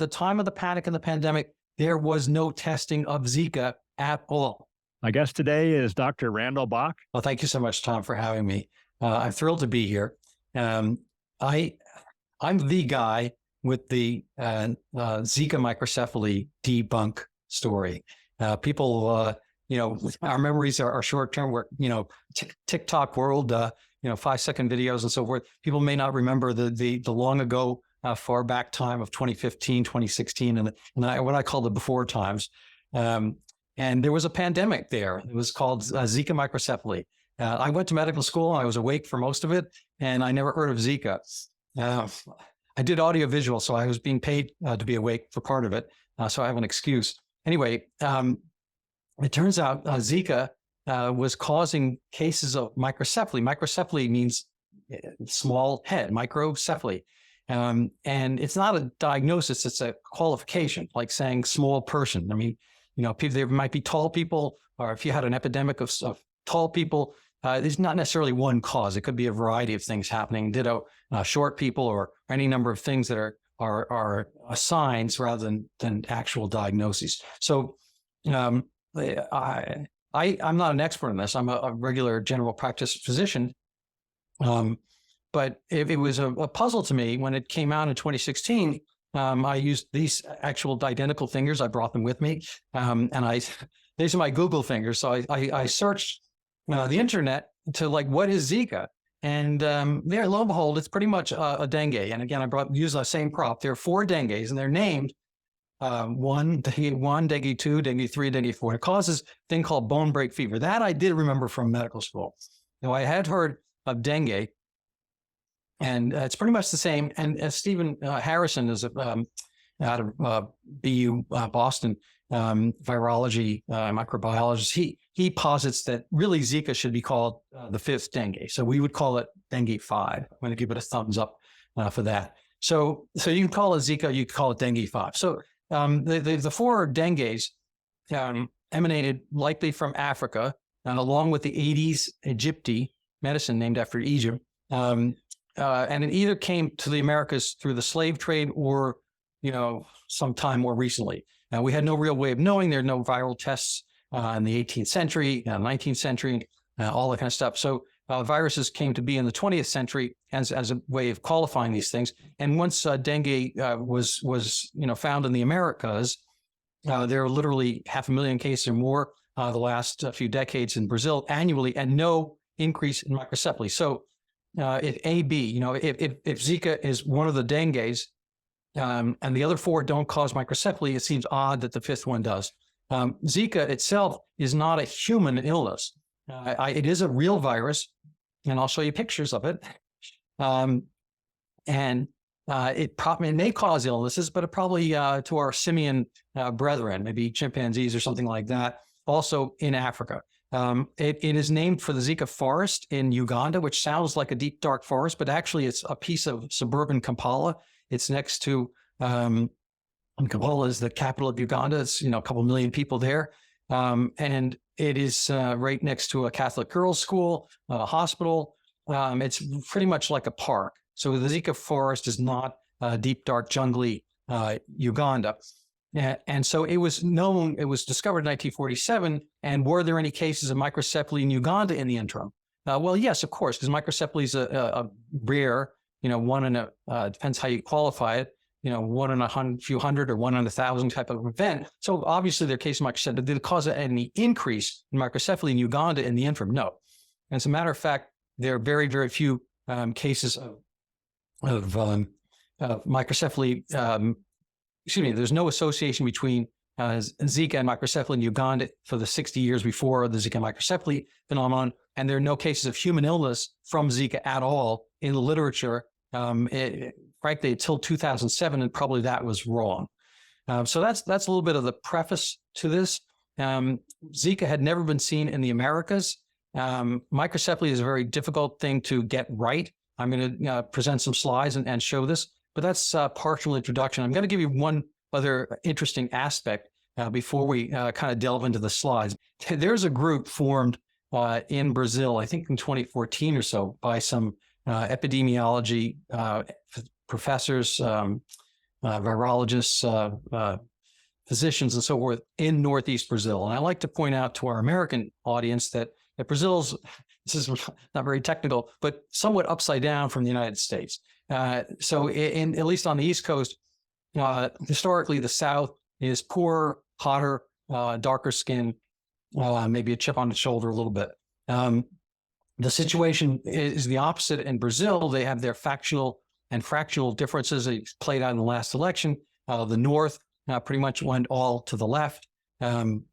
the time of the panic and the pandemic, there was no testing of Zika at all. My guest today is Dr. Randall Bock. Well, thank you so much, Tom, for having me. I'm thrilled to be here. I'm the guy with the Zika microcephaly debunk story. People, our memories are short-term. We're, TikTok world, 5-second videos and so forth. People may not remember the long ago, far back time of 2015, 2016, and what I call the before times. And there was a pandemic there. It was called Zika microcephaly. I went to medical school. I was awake for most of it, and I never heard of Zika. I did audiovisual, so I was being paid to be awake for part of it. So I have an excuse. Anyway, it turns out Zika was causing cases of microcephaly. Microcephaly means small head, microcephaly. And it's not a diagnosis, it's a qualification, like saying small person. I mean, people, there might be tall people, or if you had an epidemic of tall people, there's not necessarily one cause. It could be a variety of things happening. Ditto, short people, or any number of things that are signs rather than actual diagnoses. So I'm not an expert in this. I'm a regular general practice physician. But it was a puzzle to me when it came out in 2016. I used these actual identical fingers. I brought them with me. These are my Google fingers. So I searched the internet to what is Zika? And there, lo and behold, it's pretty much a dengue. And again, used the same prop. There are 4 dengues, and they're named dengue 1, dengue 2, dengue 3, dengue 4. It causes a thing called bone break fever. That I did remember from medical school. Now, I had heard of dengue, and it's pretty much the same. And Stephen Harrison is out of BU Boston, virology, microbiologist. He posits that really Zika should be called the 5th dengue. So we would call it dengue 5. I'm going to give it a thumbs up for that. So you can call it Zika, you can call it dengue 5. So the 4 dengues emanated likely from Africa, along with the Aedes aegypti, medicine named after Egypt. And it either came to the Americas through the slave trade or, sometime more recently. Now, we had no real way of knowing. There are no viral tests in the 18th century, 19th century, all that kind of stuff. So viruses came to be in the 20th century as a way of qualifying these things. And once dengue was found in the Americas, there are literally 500,000 cases or more the last few decades in Brazil annually, and no increase in microcephaly. So if Zika is one of the dengues, and the other 4 don't cause microcephaly, it seems odd that the 5th one does. Zika itself is not a human illness. It is a real virus, and I'll show you pictures of it. It may cause illnesses, but it probably to our simian brethren, maybe chimpanzees or something like that, also in Africa. It is named for the Zika forest in Uganda, which sounds like a deep, dark forest, but actually it's a piece of suburban Kampala. It's next to, and Kampala is the capital of Uganda. It's, a couple million people there. And it is right next to a Catholic girls' school, a hospital. It's pretty much like a park. So the Zika forest is not deep, dark, jungly Uganda. And so it was discovered in 1947. And were there any cases of microcephaly in Uganda in the interim? Well, yes, of course, because microcephaly is a rare, one in depends how you qualify it, one in a few hundred or 1 in 1,000 type of event. So obviously there are cases of microcephaly. Did it cause any increase in microcephaly in Uganda in the interim? No. And as a matter of fact, there are very, very few cases of microcephaly. There's no association between Zika and microcephaly in Uganda for the 60 years before the Zika microcephaly phenomenon. And there are no cases of human illness from Zika at all in the literature. Frankly, until 2007, and probably that was wrong. So that's a little bit of the preface to this. Zika had never been seen in the Americas. Microcephaly is a very difficult thing to get right. I'm going to present some slides and show this, but that's a partial introduction. I'm going to give you one other interesting aspect before we kind of delve into the slides. There's a group formed in Brazil, I think in 2014 or so, by some epidemiology professors, virologists, physicians, and so forth in Northeast Brazil. And I like to point out to our American audience that Brazil's, this is not very technical, but somewhat upside down from the United States. So at least on the East Coast, historically, the South is poorer, hotter, darker skin, maybe a chip on the shoulder a little bit. The situation is the opposite in Brazil. They have their factional and fractional differences that played out in the last election. The North pretty much went all to the left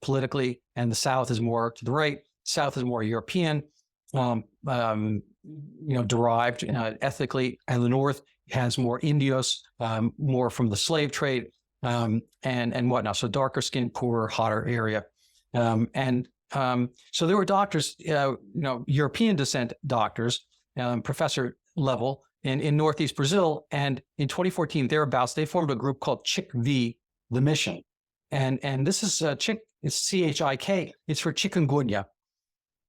politically, and the South is more to the right. South is more European, derived ethnically, and the North has more Indios, more from the slave trade, and whatnot. So darker skin, poorer, hotter area, so there were doctors, European descent doctors, professor level in Northeast Brazil, and in 2014 thereabouts, they formed a group called CHIK-V, the Mission, and this is CHIK, it's CHIK, it's for chikungunya.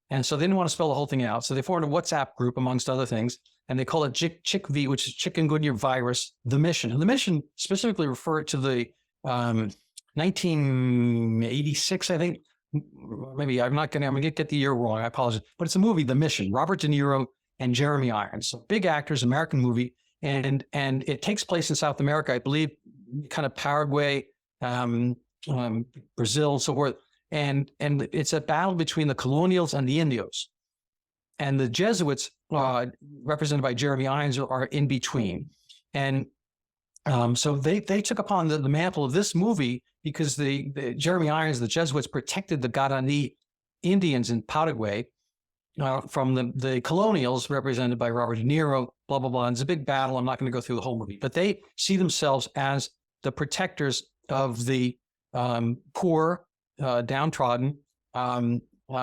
And so they didn't want to spell the whole thing out. So they formed a WhatsApp group, amongst other things, and they call it CHIK-V, which is chikungunya virus, the Mission. And the Mission specifically referred to the 1986, I think. Maybe I'm going to get the year wrong. I apologize. But it's a movie, The Mission, Robert De Niro and Jeremy Irons. So big actors, American movie. And it takes place in South America, I believe, kind of Paraguay, Brazil, so forth. And it's a battle between the colonials and the Indios. And the Jesuits, represented by Jeremy Irons, are in between. And so they took upon the mantle of this movie because the Jeremy Irons, the Jesuits, protected the Guarani Indians in Paraguay from the colonials, represented by Robert De Niro, blah, blah, blah. And it's a big battle. I'm not going to go through the whole movie. But they see themselves as the protectors of the poor, downtrodden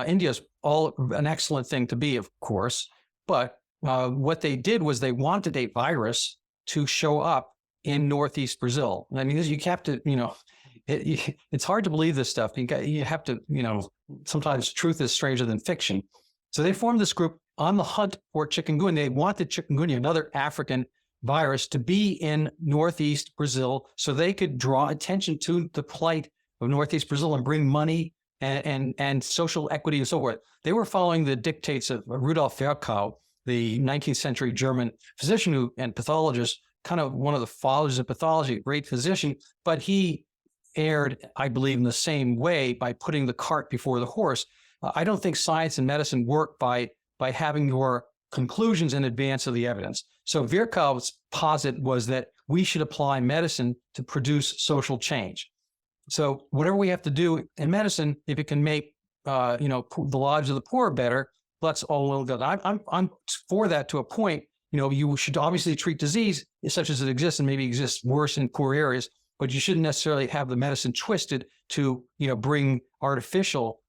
Indians. All an excellent thing to be, of course. But what they did was they wanted a virus to show up in Northeast Brazil. I mean, you have to, it's hard to believe this stuff. You have to, sometimes truth is stranger than fiction. So they formed this group on the hunt for chikungunya. They wanted chikungunya, another African virus, to be in Northeast Brazil so they could draw attention to the plight of Northeast Brazil and bring money and social equity and so forth. They were following the dictates of Rudolf Virchow, the 19th century German physician and pathologist, kind of one of the fathers of pathology, great physician, but he erred, I believe, in the same way by putting the cart before the horse. I don't think science and medicine work by having your conclusions in advance of the evidence. So Virchow's posit was that we should apply medicine to produce social change. So whatever we have to do in medicine, if it can make the lives of the poor better, let's all well good. I'm for that to a point. You should obviously treat disease such as it exists and maybe exists worse in poor areas, but you shouldn't necessarily have the medicine twisted to, bring artificial,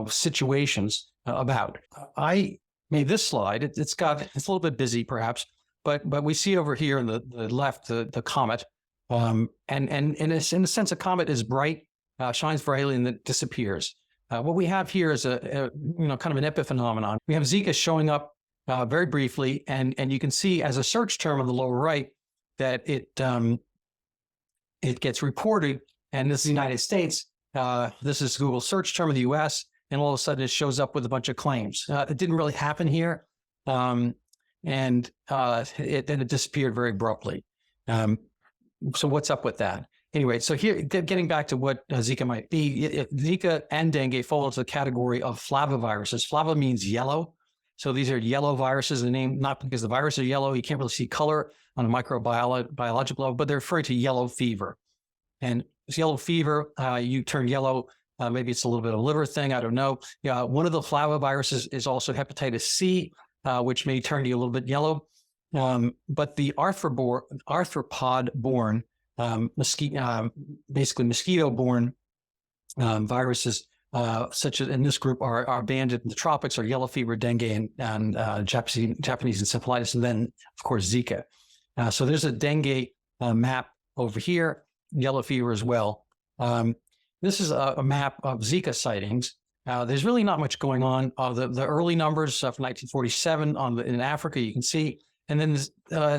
situations about. I made this slide. It's a little bit busy perhaps, but we see over here on the left, the comet. And in a sense, a comet is bright, shines brightly, and then disappears. What we have here is a kind of an epiphenomenon. We have Zika showing up very briefly, and you can see as a search term on the lower right that it gets reported, and this is the United States. This is Google search term in the U.S., and all of a sudden it shows up with a bunch of claims. It didn't really happen here, and then it disappeared very abruptly. So what's up with that? Anyway, so here, getting back to what Zika might be, Zika and dengue fall into the category of flaviviruses. Flava means yellow. So these are yellow viruses, the name, not because the viruses are yellow, you can't really see color on a microbiological level, but they're referring to yellow fever. And this yellow fever, you turn yellow, maybe it's a little bit of a liver thing, I don't know. One of the flaviviruses is also hepatitis C, which may turn you a little bit yellow. But the arthropod-borne, basically mosquito-borne viruses, such as in this group are banded in the tropics, are yellow fever, dengue, and Japanese encephalitis, and then, of course, Zika. So there's a dengue map over here, yellow fever as well. This is a map of Zika sightings. There's really not much going on. The early numbers from 1947 in Africa, you can see, and then there's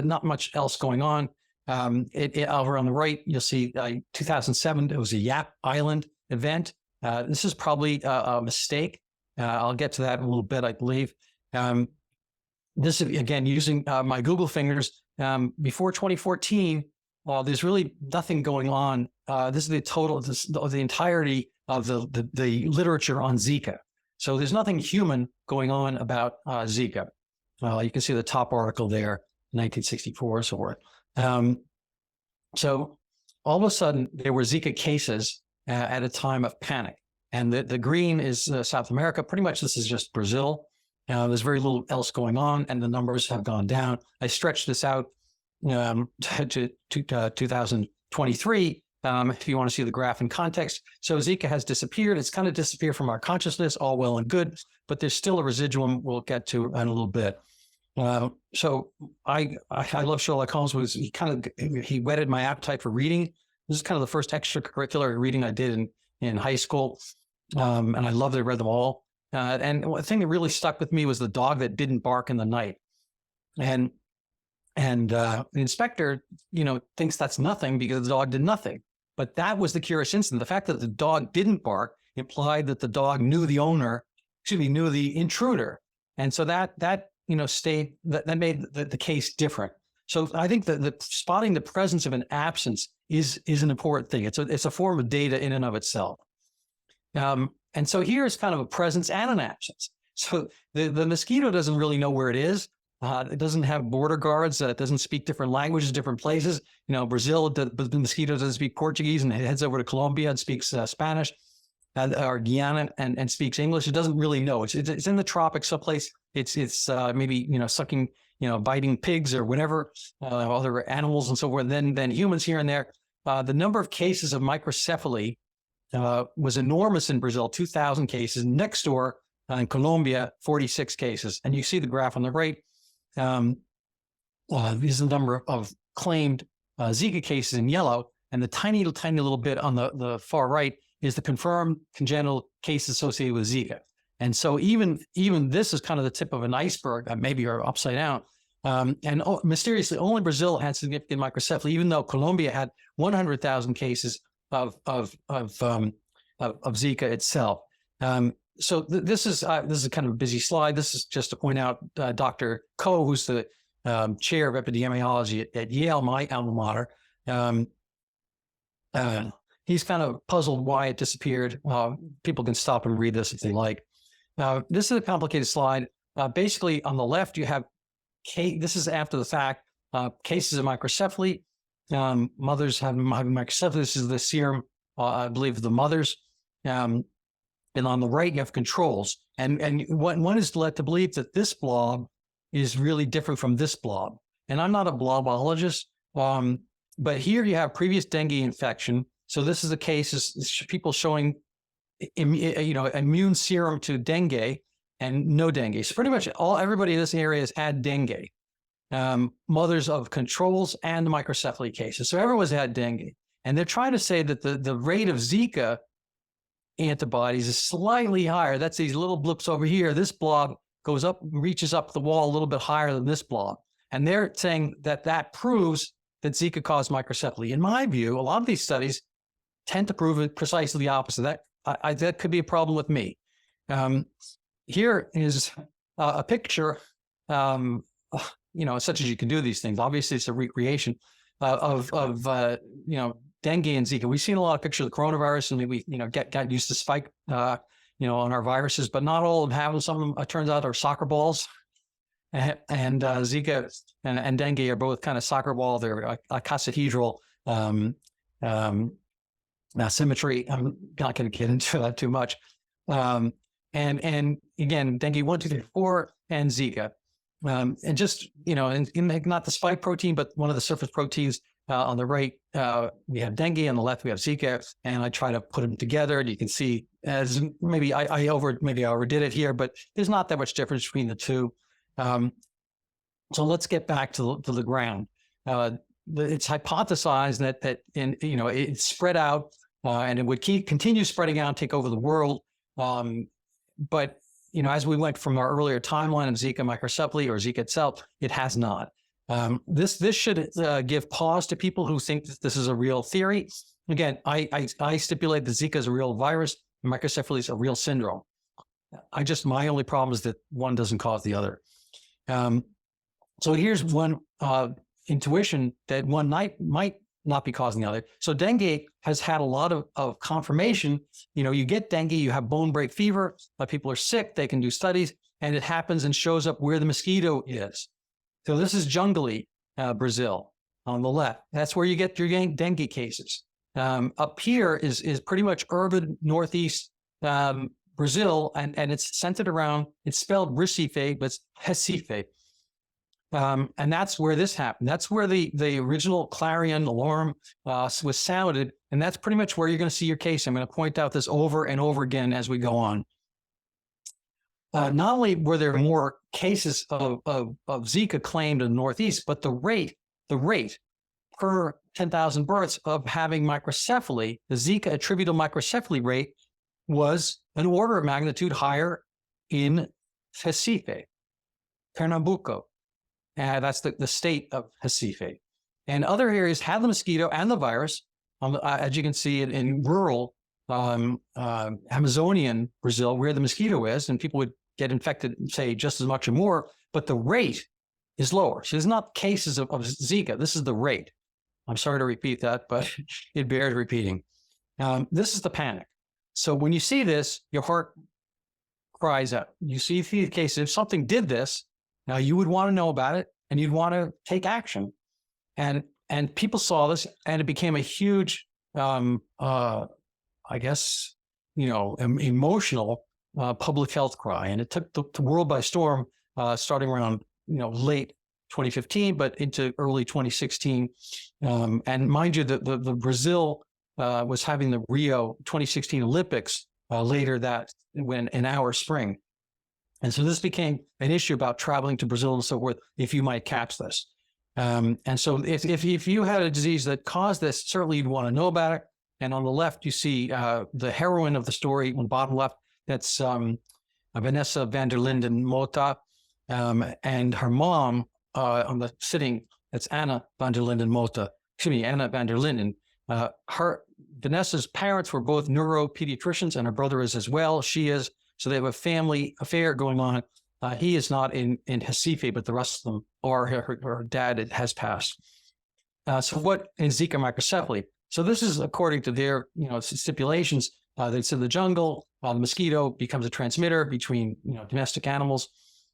not much else going on. Over on the right, you'll see 2007, it was a Yap Island event. This is probably a mistake. I'll get to that in a little bit, I believe. This is, again, using my Google fingers. Before 2014, there's really nothing going on. This is the entirety of the literature on Zika. So there's nothing human going on about Zika. You can see the top article there, 1964 or so forth. So all of a sudden, there were Zika cases at a time of panic. And the green is South America. Pretty much this is just Brazil. There's very little else going on, and the numbers have gone down. I stretched this out to 2023, if you want to see the graph in context. So Zika has disappeared. It's kind of disappeared from our consciousness, all well and good, but there's still a residuum we'll get to in a little bit. So I love Sherlock Holmes. He whetted my appetite for reading. This is kind of the first extracurricular reading I did in high school, and I loved it. I read them all. And one thing that really stuck with me was the dog that didn't bark in the night. And the inspector, thinks that's nothing because the dog did nothing. But that was the curious incident. The fact that the dog didn't bark implied that the dog knew knew the intruder. And so that made the case different. So I think that the spotting the presence of an absence is an important thing. It's a form of data in and of itself. And so here's kind of a presence and an absence. So the mosquito doesn't really know where it is. It doesn't have border guards. It doesn't speak different languages, different places. Brazil, the mosquito doesn't speak Portuguese and it heads over to Colombia and speaks Spanish, or Guyana and speaks English. It doesn't really know. It's in the tropics someplace. It's maybe sucking, biting pigs or whatever, other animals and so forth. Then humans here and there. The number of cases of microcephaly was enormous in Brazil, 2,000 cases. Next door in Colombia, 46 cases. And you see the graph on the right. This is the number of claimed Zika cases in yellow, and the tiny little bit on the far right is the confirmed congenital case associated with Zika. And so even this is kind of the tip of an iceberg, maybe or upside down. Mysteriously, only Brazil had significant microcephaly, even though Colombia had 100,000 cases of Zika itself. So this is kind of a busy slide. This is just to point out Dr. Koh, who's the chair of epidemiology at Yale, my alma mater. He's kind of puzzled why it disappeared. People can stop and read this if they like. This is a complicated slide. Basically, on the left, you have this is after the fact, cases of microcephaly. Mothers having microcephaly. This is the serum, I believe, of the mothers. And on the right, you have controls. And one is led to believe that this blob is really different from this blob. And I'm not a blobologist, but here you have previous dengue infection. So this is a case of people showing, immune serum to dengue and no dengue. So pretty much everybody in this area has had dengue. Mothers of controls and microcephaly cases. So everyone's had dengue. And they're trying to say that the rate of Zika antibodies is slightly higher. That's these little blips over here. This blob goes up, reaches up the wall a little bit higher than this blob. And they're saying that proves that Zika caused microcephaly. In my view, a lot of these studies tend to prove it precisely the opposite. That could be a problem with me. Here is a picture, such as you can do these things. Obviously, it's a recreation of dengue and Zika. We've seen a lot of pictures of the coronavirus, and we got used to spike, on our viruses, but not all of them have. Some of them, it turns out, are soccer balls. And Zika and dengue are both kind of soccer ball. They're icosahedral symmetry. I'm not going to get into that too much. And again, dengue 1, 2, 3, 4, and Zika. And just, not the spike protein, but one of the surface proteins. On the right, we have dengue. On the left, we have Zika. And I try to put them together. And you can see, as maybe I overdid it here, but there's not that much difference between the two. So let's get back to the ground. It's hypothesized that it spread out, and it would continue spreading out, take over the world. But as we went from our earlier timeline of Zika microcephaly or Zika itself, it has not. This should give pause to people who think that this is a real theory. Again, I stipulate that Zika is a real virus, and microcephaly is a real syndrome. My only problem is that one doesn't cause the other. So here's one intuition that one might not be causing the other. So dengue has had a lot of confirmation. You get dengue, you have bone break fever, people are sick, they can do studies, and it happens and shows up where the mosquito is. So this is Jungle, Brazil, on the left. That's where you get your dengue cases. Up here is pretty much urban northeast Brazil, and it's centered around, it's spelled Recife, but it's Recife. And that's where this happened. That's where the original clarion alarm was sounded, and that's pretty much where you're going to see your case. I'm going to point out this over and over again as we go on. Not only were there more cases of Zika claimed in the Northeast, but the rate per 10,000 births of having microcephaly, the Zika attributable microcephaly rate, was an order of magnitude higher in Recife, Pernambuco. That's the state of Recife. And other areas had the mosquito and the virus, as you can see in rural Amazonian Brazil, where the mosquito is, and people would get infected, say, just as much or more, but the rate is lower. So there's not cases of Zika. This is the rate. I'm sorry to repeat that, but it bears repeating. This is the panic. So when you see this, your heart cries out. You see the case. If something did this, now you would want to know about it and you'd want to take action. And people saw this, and it became a huge, I guess, emotional public health cry. And it took the world by storm, starting around, late 2015, but into early 2016. And mind you, the Brazil was having the Rio 2016 Olympics later in our spring. And so this became an issue about traveling to Brazil and so forth, if you might catch this. And so if you had a disease that caused this, certainly you'd want to know about it. And on the left, you see the heroine of the story on the bottom left. That's Vanessa van der Linden Mota, and her mom on the sitting, that's Anna van der Linden Mota. Anna van der Linden. Vanessa's parents were both neuropediatricians, and her brother is as well. She is. So they have a family affair going on. He is not in Recife, but the rest of them are. Her dad has passed. So what is Zika microcephaly? So this is according to their stipulations. They said the jungle, the mosquito becomes a transmitter between domestic animals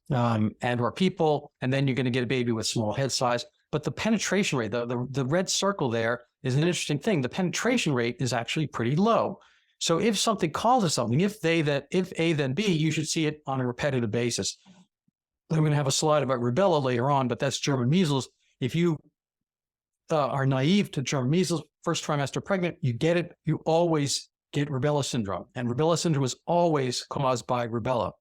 and or people, and then you're going to get a baby with small head size. But the penetration rate, the red circle there, is an interesting thing. The penetration rate is actually pretty low. So if something causes something, if A then B, you should see it on a repetitive basis. I'm going to have a slide about rubella later on, but that's German measles. If you are naive to German measles, first trimester pregnant, you get it. You always get rubella syndrome, and rubella syndrome is always caused by rubella,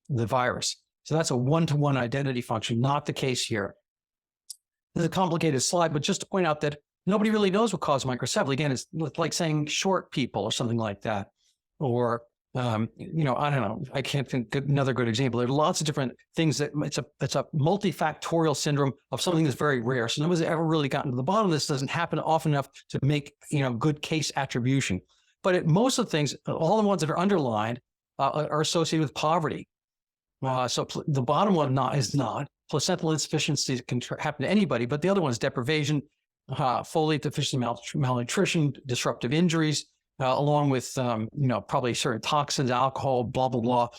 the virus. So that's a one-to-one identity function, not the case here. This is a complicated slide, but just to point out that nobody really knows what causes microcephaly. Again, it's like saying short people or something like that. Or, I don't know. I can't think of another good example. There are lots of different things that it's a multifactorial syndrome of something that's very rare. So nobody's ever really gotten to the bottom of this. Doesn't happen often enough to make, good case attribution. But most of the things, all the ones that are underlined are associated with poverty. So the bottom one is not. Placental insufficiency can happen to anybody, but the other one is deprivation, folate deficiency, malnutrition, disruptive injuries, along with, probably certain toxins, alcohol, blah, blah,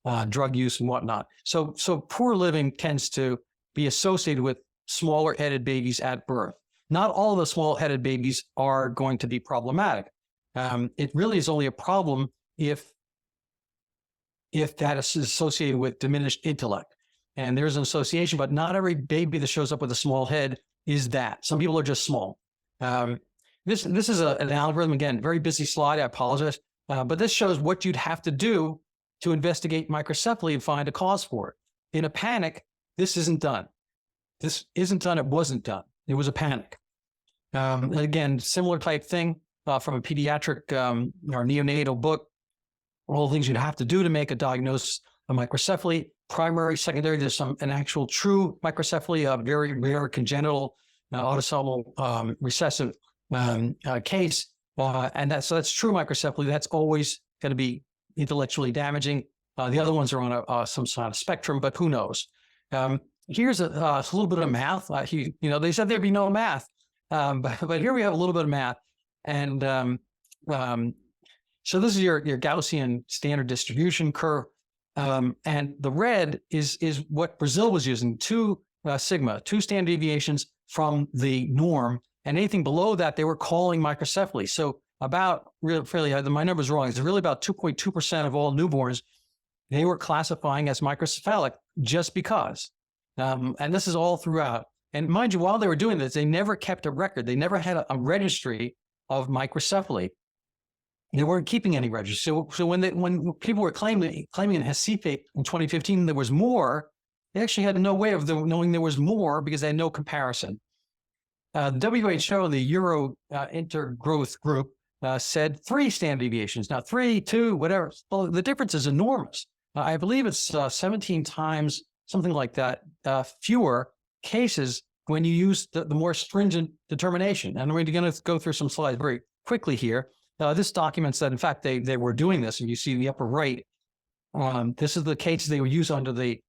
blah, drug use and whatnot. So poor living tends to be associated with smaller headed babies at birth. Not all of the small headed babies are going to be problematic. It really is only a problem if that is associated with diminished intellect. And there's an association, but not every baby that shows up with a small head is that. Some people are just small. This is an algorithm. Again, very busy slide. I apologize. But this shows what you'd have to do to investigate microcephaly and find a cause for it. In a panic, this isn't done. This isn't done. It wasn't done. It was a panic. Again, similar type thing from a pediatric or neonatal book. All the things you'd have to do to make a diagnosis of microcephaly: primary, secondary. There's an actual true microcephaly, a very rare congenital autosomal recessive case. And that's true microcephaly. That's always going to be intellectually damaging. The other ones are on some sort of spectrum, but who knows? Here's a little bit of math. They said there'd be no math, but here we have a little bit of math. And so this is your Gaussian standard distribution curve. And the red is what Brazil was using, 2 sigma, 2 standard deviations from the norm. And anything below that, they were calling microcephaly. So about, my number's wrong, it's really about 2.2% of all newborns, they were classifying as microcephalic just because. And this is all throughout. And mind you, while they were doing this, they never kept a record. They never had a registry of microcephaly. They weren't keeping any registry. So when people were claiming in Recife in 2015 there was more, they actually had no way of knowing there was more because they had no comparison. The WHO, the Euro Intergrowth Group, said 3 standard deviations. Now 3, 2, whatever. Well, the difference is enormous. I believe it's 17 times, something like that, fewer cases when you use the more stringent determination. And we're going to go through some slides very quickly here. This documents that, in fact, they were doing this, and you see in the upper right. This is the cases they would use under the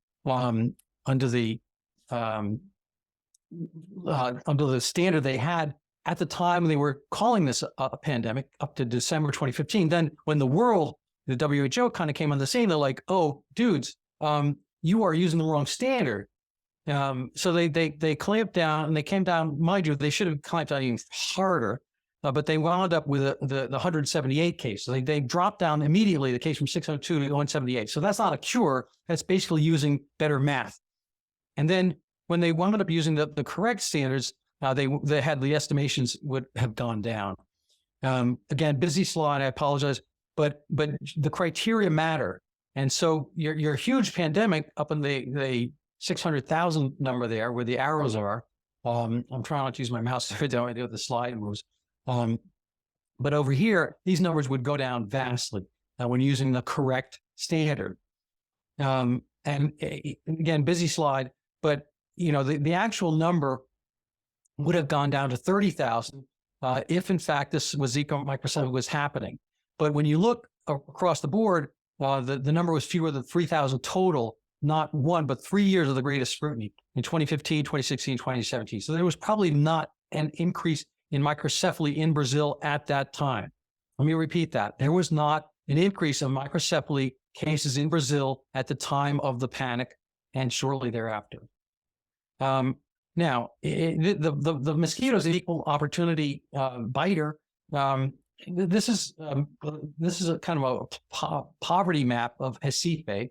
standard they had at the time they were calling this a pandemic up to December 2015. Then when the WHO kind of came on the scene, they're like, "Oh, dudes, you are using the wrong standard." So they clamped down, and they came down. Mind you, they should have clamped down even harder. But they wound up with the 178 case. So they dropped down immediately the case from 602 to 178. So that's not a cure. That's basically using better math. And then when they wound up using the correct standards, they had the estimations would have gone down. Again, busy slide. I apologize, but the criteria matter. And so your huge pandemic up in the 600,000 number there, where the arrows are. I'm trying not to use my mouse to do what the slide moves. But over here, these numbers would go down vastly when using the correct standard. And again, busy slide, but the actual number would have gone down to 30,000 if in fact this was Zika microcephaly was happening. But when you look across the board, the number was fewer than 3,000 total, not 1, but 3 years of the greatest scrutiny in 2015, 2016, 2017. So there was probably not an increase in microcephaly in Brazil at that time. Let me repeat that. There was not an increase of microcephaly cases in Brazil at the time of the panic and shortly thereafter. Now, the mosquitoes, an equal opportunity biter. This is a kind of a poverty map of Recife.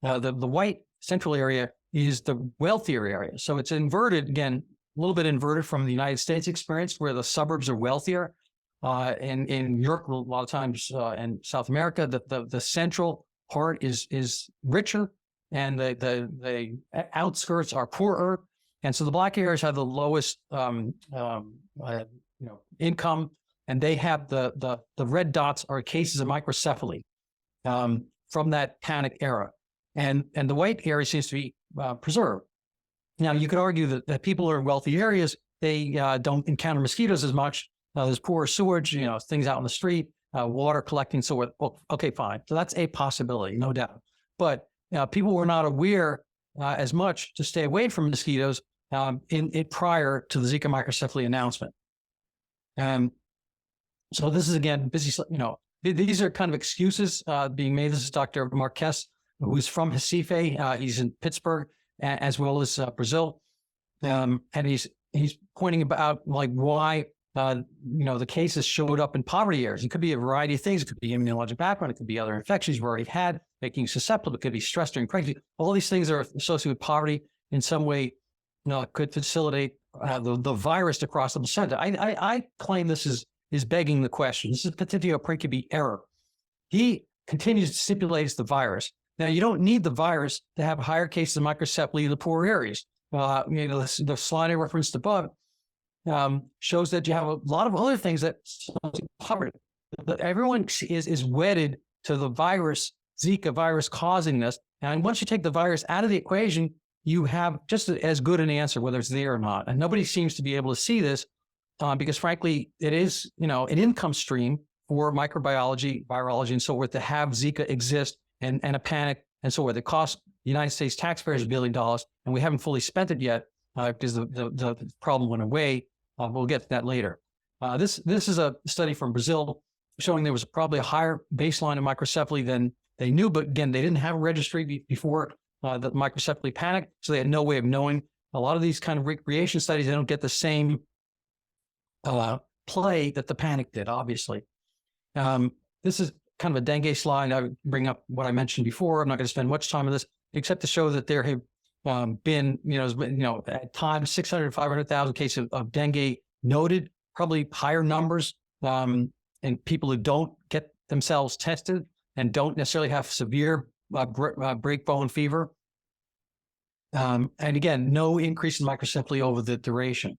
The white central area is the wealthier area. So it's inverted again. A little bit inverted from the United States experience, where the suburbs are wealthier. In Europe, a lot of times, and South America, the central part is richer, and the outskirts are poorer. And so the black areas have the lowest income, and they have the red dots are cases of microcephaly from that panic era, and the white area seems to be preserved. Now, you could argue that people who are in wealthy areas, they don't encounter mosquitoes as much. There's poor sewage, things out in the street, water collecting. So, okay, fine. So that's a possibility, no doubt. But people were not aware as much to stay away from mosquitoes prior to the Zika microcephaly announcement. So this is, again, busy, these are kind of excuses being made. This is Dr. Marques, who's from Recife. He's in Pittsburgh, as well as Brazil. And he's pointing about why, the cases showed up in poverty areas. It could be a variety of things. It could be immunologic background. It could be other infections you've already had, making you susceptible. It could be stress during pregnancy. All these things are associated with poverty in some way, could facilitate the virus to cross the placenta. I claim this is begging the question. This is Petitio-Principi error. He continues to stipulate the virus. Now, you don't need the virus to have higher cases of microcephaly in the poor areas. The slide I referenced above shows that you have a lot of other things that poverty. Everyone is wedded to the virus Zika virus causing this. And once you take the virus out of the equation, you have just as good an answer whether it's there or not. And nobody seems to be able to see this because, frankly, it is, an income stream for microbiology, virology, and so forth to have Zika exist and a panic and so forth. It costs the United States taxpayers $1 billion, and we haven't fully spent it yet because the problem went away. We'll get to that later. This is a study from Brazil showing there was probably a higher baseline of microcephaly than they knew, but again, they didn't have a registry before the microcephaly panic, so they had no way of knowing. A lot of these kind of recreation studies, they don't get the same play that the panic did, obviously. This is kind of a dengue slide. I bring up what I mentioned before. I'm not going to spend much time on this, except to show that there have been, at times 600 to 500,000 cases of dengue noted, probably higher numbers in people who don't get themselves tested and don't necessarily have severe break-bone fever. And again, no increase in microcephaly over the duration.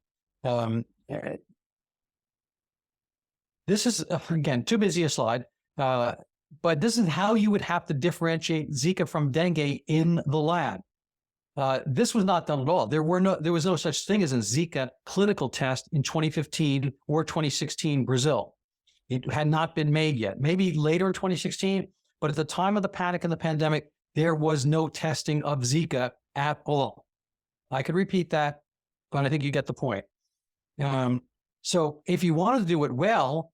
This is, again, too busy a slide, but this is how you would have to differentiate Zika from dengue in the lab. This was not done at all. There was no such thing as a Zika clinical test in 2015 or 2016 Brazil. It had not been made yet. Maybe later in 2016, but at the time of the panic and the pandemic, there was no testing of Zika at all. I could repeat that, but I think you get the point. So if you wanted to do it well,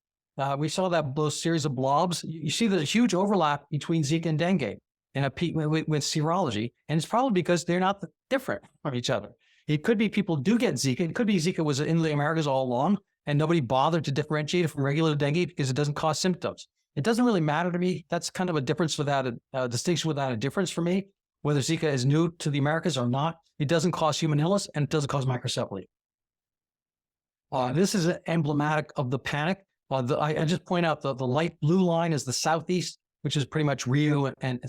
we saw that those series of blobs. You see the huge overlap between Zika and dengue with serology, and it's probably because they're not different from each other. It could be people do get Zika. It could be Zika was in the Americas all along, and nobody bothered to differentiate it from regular dengue because it doesn't cause symptoms. It doesn't really matter to me. That's kind of a difference without a distinction without a difference for me, whether Zika is new to the Americas or not. It doesn't cause human illness, and it doesn't cause microcephaly. This is emblematic of the panic. I just point out the light blue line is the southeast, which is pretty much Rio and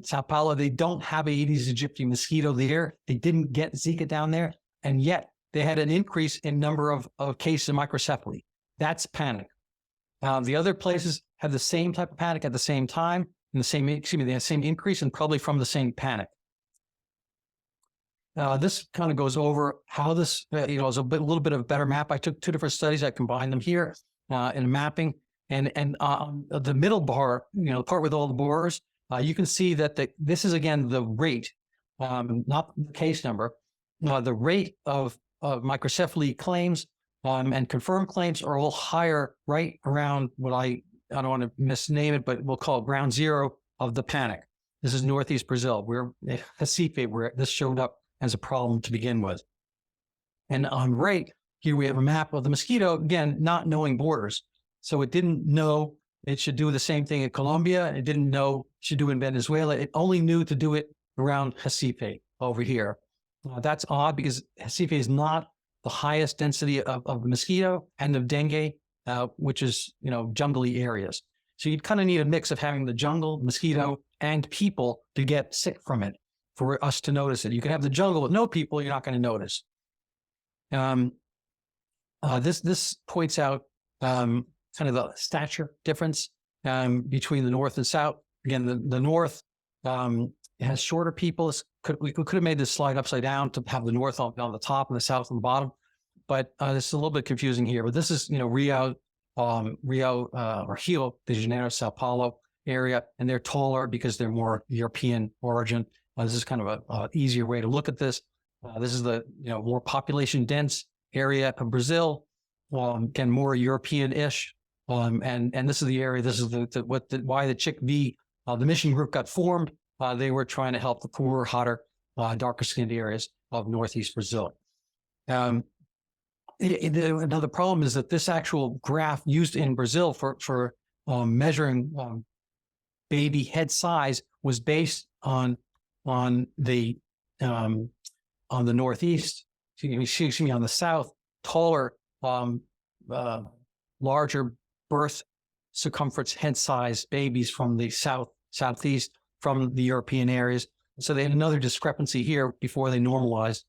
Sao Paulo. They don't have Aedes aegypti mosquito there. They didn't get Zika down there, and yet they had an increase in number of cases of microcephaly. That's panic. The other places had the same type of panic at the same time, and they had the same increase, and probably from the same panic. This kind of goes over how this, is a little bit of a better map. I took two different studies. I combined them here in mapping. And the middle bar, the part with all the bars, you can see that this is, again, the rate, not the case number. The rate of microcephaly claims and confirmed claims are all higher right around what I don't want to misname it, but we'll call it ground zero of the panic. This is Northeast Brazil, where Recife, where this showed up as a problem to begin with. And on right, here we have a map of the mosquito, again, not knowing borders. So it didn't know it should do the same thing in Colombia. It didn't know it should do it in Venezuela. It only knew to do it around Recife over here. That's odd because Recife is not the highest density of mosquito and of dengue, which is, jungly areas. So you'd kind of need a mix of having the jungle, mosquito, and people to get sick from it for us to notice it. You can have the jungle with no people, you're not going to notice. This points out kind of the stature difference between the north and south. Again, the north has shorter people. We could have made this slide upside down to have the north on the top and the south on the bottom, but this is a little bit confusing here. But this is, Rio or Rio de Janeiro, Sao Paulo area, and they're taller because they're more European origin. This is kind of a easier way to look at this. This is the more population dense area of Brazil, again more European-ish, and this is the area. This is why the CHIC-V, the mission group got formed. They were trying to help the poorer, hotter, darker skinned areas of Northeast Brazil. Another problem is that this actual graph used in Brazil for measuring baby head size was based on the Northeast, excuse me, on the South, taller, larger birth circumference head size babies from the Southeast, from the European areas. So they had another discrepancy here before they normalized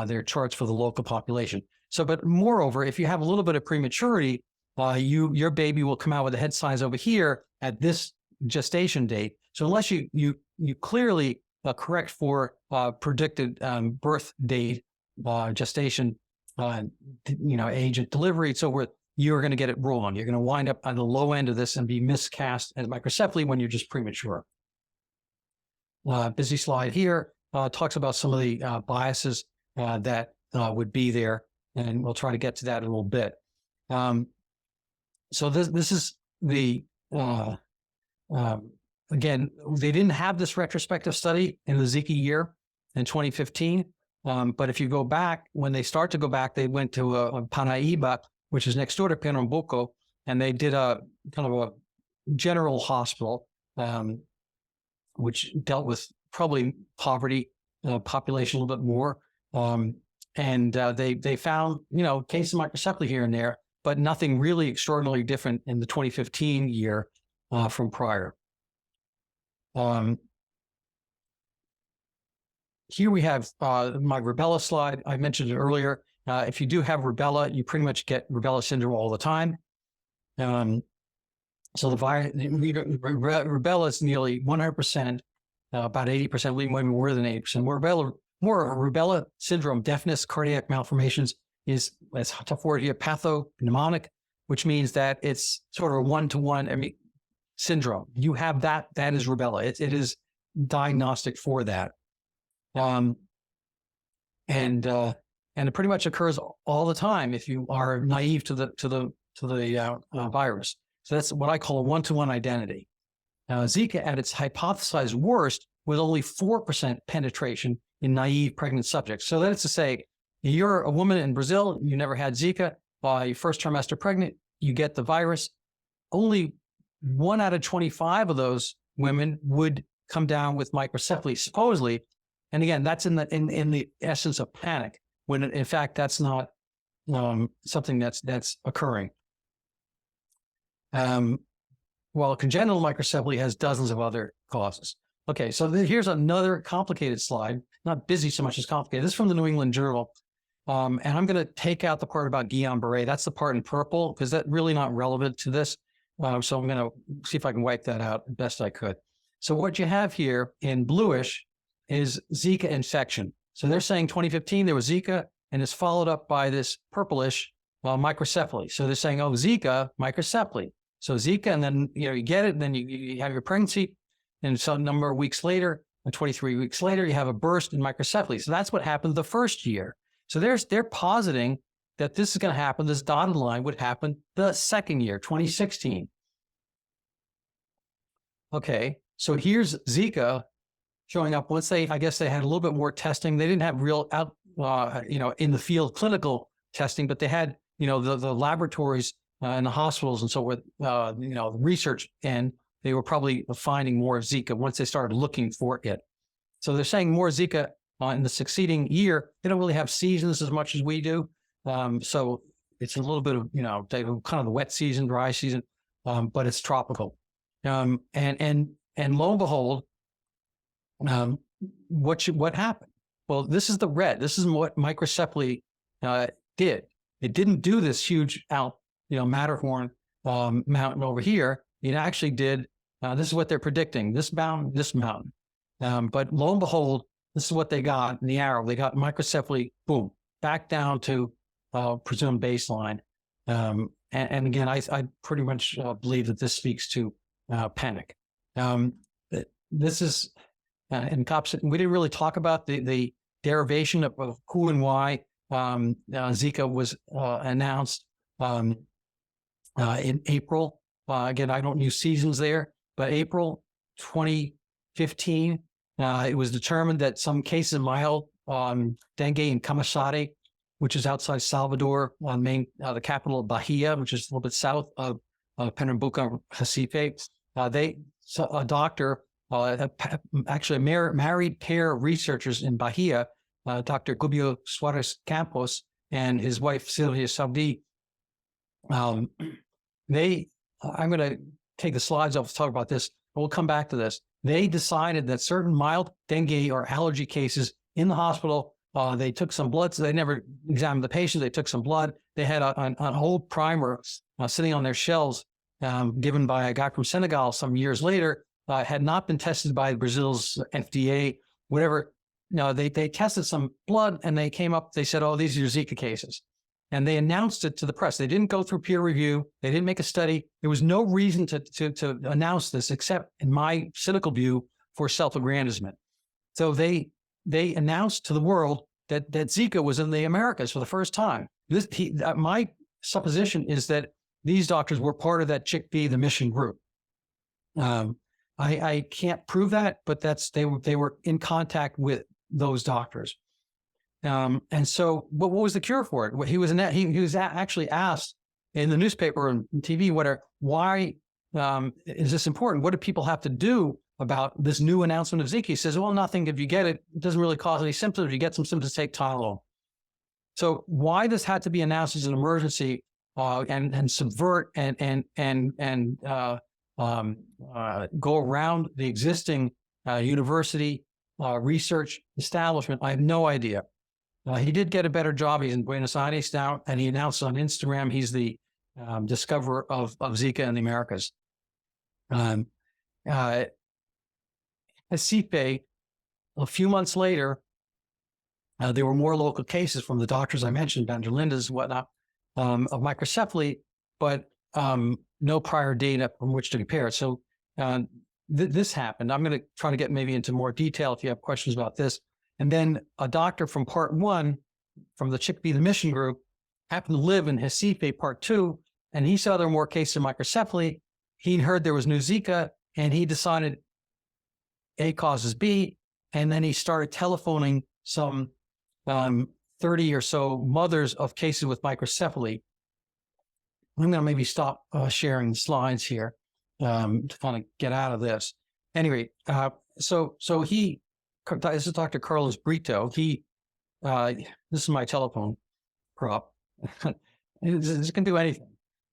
their charts for the local population. So, but moreover, if you have a little bit of prematurity, your baby will come out with a head size over here at this gestation date. So unless you clearly correct for predicted birth date, gestation, age of delivery, so you're going to get it wrong. You're going to wind up on the low end of this and be miscast as microcephaly when you're just premature. Busy slide here talks about some of the biases that would be there, and we'll try to get to that in a little bit. So this is the again, they didn't have this retrospective study in the Zika year in 2015, but if you go back, when they start to go back, they went to Panaiba, which is next door to Pernambuco, and they did a kind of a general hospital, which dealt with probably poverty population a little bit more. And they found, cases of microcephaly here and there, but nothing really extraordinarily different in the 2015 year from prior. Here we have my rubella slide. I mentioned it earlier. If you do have rubella, you pretty much get rubella syndrome all the time. So the virus, rubella is nearly 100%, about 80%, maybe more than 80%. More rubella syndrome, deafness, cardiac malformations is, as a tough word here, pathognomonic, which means that it's sort of a one-to-one syndrome. You have that is rubella. It is diagnostic for that. And it pretty much occurs all the time if you are naive to the virus. So that's what I call a one-to-one identity. Zika at its hypothesized worst with only 4% penetration in naive pregnant subjects. So that's to say, you're a woman in Brazil, you never had Zika, by your first trimester pregnant, you get the virus. Only 1 out of 25 of those women would come down with microcephaly, supposedly. And again, that's in the essence of panic, when in fact that's not something that's occurring. While congenital microcephaly has dozens of other causes. Okay, so here's another complicated slide, not busy so much as complicated. This is from the New England Journal. And I'm going to take out the part about Guillain-Barré. That's the part in purple, because that's really not relevant to this. So I'm going to see if I can wipe that out the best I could. So what you have here in bluish is Zika infection. So they're saying 2015, there was Zika, and it's followed up by this purplish microcephaly. So they're saying, oh, Zika, microcephaly. So Zika, and then you get it, and then you have your pregnancy, and some number of weeks later, and 23 weeks later, you have a burst in microcephaly. So that's what happened the first year. So they're positing that this is going to happen, this dotted line would happen the second year, 2016. Okay, so here's Zika showing up once I guess they had a little bit more testing. They didn't have real in the field clinical testing, but they had, the laboratories and the hospitals and so forth, research, and they were probably finding more of Zika once they started looking for it. So they're saying more Zika in the succeeding year. They don't really have seasons as much as we do. So it's a little bit of, kind of the wet season, dry season, but it's tropical. And lo and behold, what happened? Well, this is the red. This is what microcephaly did. It didn't do this huge Matterhorn mountain over here. It actually did. This is what they're predicting. This mountain. But lo and behold, this is what they got in the arrow. They got microcephaly, boom, back down to presumed baseline. And again, I pretty much believe that this speaks to panic. This is, in COPS, we didn't really talk about the derivation of who and why Zika was announced in April. Again, I don't use seasons there, but April 2015, it was determined that some cases of mild dengue in Camaçari, which is outside Salvador, the capital of Bahia, which is a little bit south of Pernambuco, Recife. A doctor, actually a married pair of researchers in Bahia, Dr. Gubio Suarez Campos and his wife Silvia Saudi. I'm going to take the slides off to talk about this, but we'll come back to this. They decided that certain mild dengue or allergy cases in the hospital, they took some blood. So they never examined the patient. They took some blood. They had an old primer sitting on their shelves given by a guy from Senegal some years later, had not been tested by Brazil's FDA, whatever. No, they tested some blood and they came up, they said, oh, these are Zika cases. And they announced it to the press. They didn't go through peer review. They didn't make a study. There was no reason to announce this, except in my cynical view, for self-aggrandizement. So they announced to the world that Zika was in the Americas for the first time. My supposition is that these doctors were part of that Chick-fil-A, the mission group. I can't prove that, but they were in contact with those doctors. And so, but what was the cure for it? He was actually asked in the newspaper and TV, why is this important? What do people have to do about this new announcement of Zika? He says, well, nothing. If you get it, it doesn't really cause any symptoms. If you get some symptoms, take Tylenol. So why this had to be announced as an emergency and subvert and go around the existing university research establishment, I have no idea. He did get a better job. He's in Buenos Aires now, and he announced on Instagram he's the discoverer of Zika in the Americas. Recife, a few months later, there were more local cases from the doctors I mentioned, Van der Linde's and whatnot, of microcephaly, but no prior data from which to compare it. So this happened. I'm going to try to get maybe into more detail if you have questions about this. And then a doctor from part 1 from the Chick-fil-A, the mission group, happened to live in Recife, part 2, and he saw there were more cases of microcephaly. He heard there was new Zika, and he decided A causes B, and then he started telephoning some 30 or so mothers of cases with microcephaly. I'm going to maybe stop sharing the slides here to kind of get out of this. Anyway, so this is Dr. Carlos Brito. This is my telephone prop. This can do anything.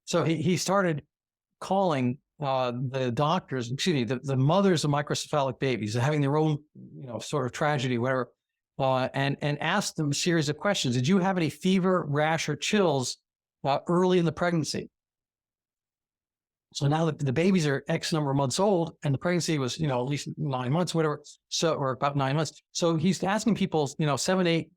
So he started calling the doctors, the mothers of microcephalic babies, having their own, sort of tragedy, whatever, and asked them a series of questions. Did you have any fever, rash, or chills early in the pregnancy? So now that the babies are X number of months old and the pregnancy was, at least 9 months, whatever, or about 9 months. So he's asking people, 7, 8,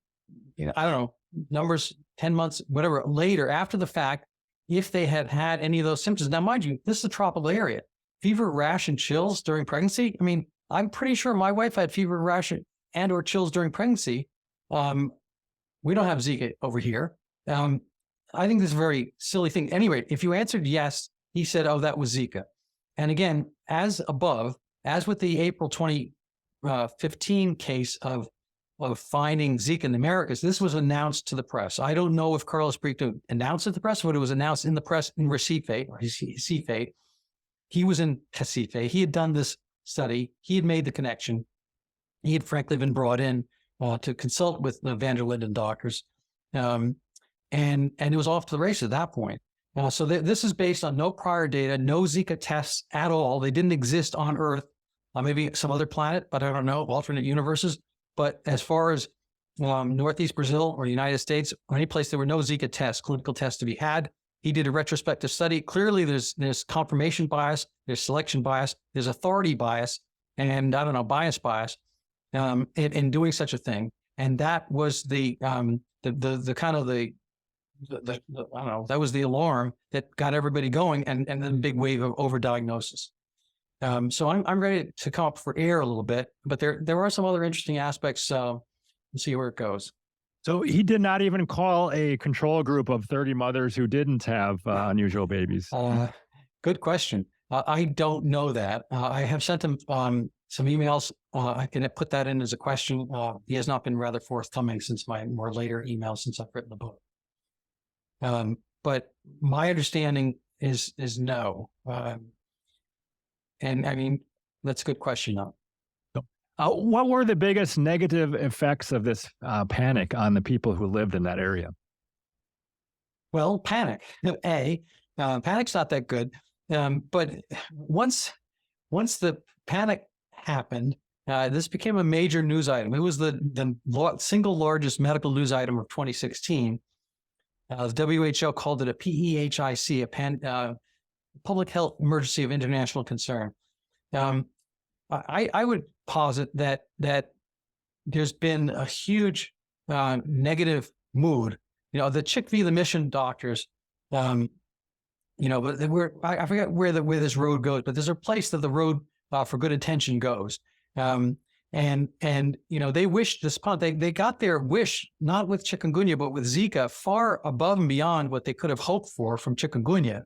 I don't know, numbers, 10 months, whatever, later, after the fact, if they had had any of those symptoms. Now, mind you, this is a tropical area. Fever, rash, and chills during pregnancy. I mean, I'm pretty sure my wife had fever, rash, and or chills during pregnancy. We don't have Zika over here. I think this is a very silly thing. Anyway, if you answered yes, he said, oh, that was Zika. And again, as above, as with the April 2015 case of finding Zika in the Americas, this was announced to the press. I don't know if Carlos Brito announced it to the press, but it was announced in the press in Recife, or Recife. He was in Recife. He had done this study. He had made the connection. He had frankly been brought in to consult with the Van der Linden doctors. And it was off to the races at that point. So this is based on no prior data, no Zika tests at all. They didn't exist on Earth, maybe some other planet, but I don't know, alternate universes. But as far as Northeast Brazil or the United States, or any place there were no Zika tests, clinical tests to be had. He did a retrospective study. Clearly, there's confirmation bias, there's selection bias, there's authority bias, and bias in doing such a thing. And that was the that was the alarm that got everybody going, and then a big wave of overdiagnosis. So I'm ready to come up for air a little bit, but there are some other interesting aspects. We'll see where it goes. So he did not even call a control group of 30 mothers who didn't have unusual babies. Good question. I don't know that. I have sent him some emails. I can put that in as a question. He has not been rather forthcoming since my more later emails since I've written the book. But my understanding is no. And I mean, that's a good question. What were the biggest negative effects of this panic on the people who lived in that area? Well, panic. Panic's not that good. But once the panic happened, this became a major news item. It was the single largest medical news item of 2016. The WHO called it a PEHIC, public health emergency of international concern. I would posit that there's been a huge negative mood. The Chick v. the Mission doctors, but I forget where this road goes, but there's a place that the road for good intention goes. And they wished this upon, they got their wish, not with chikungunya, but with Zika, far above and beyond what they could have hoped for from chikungunya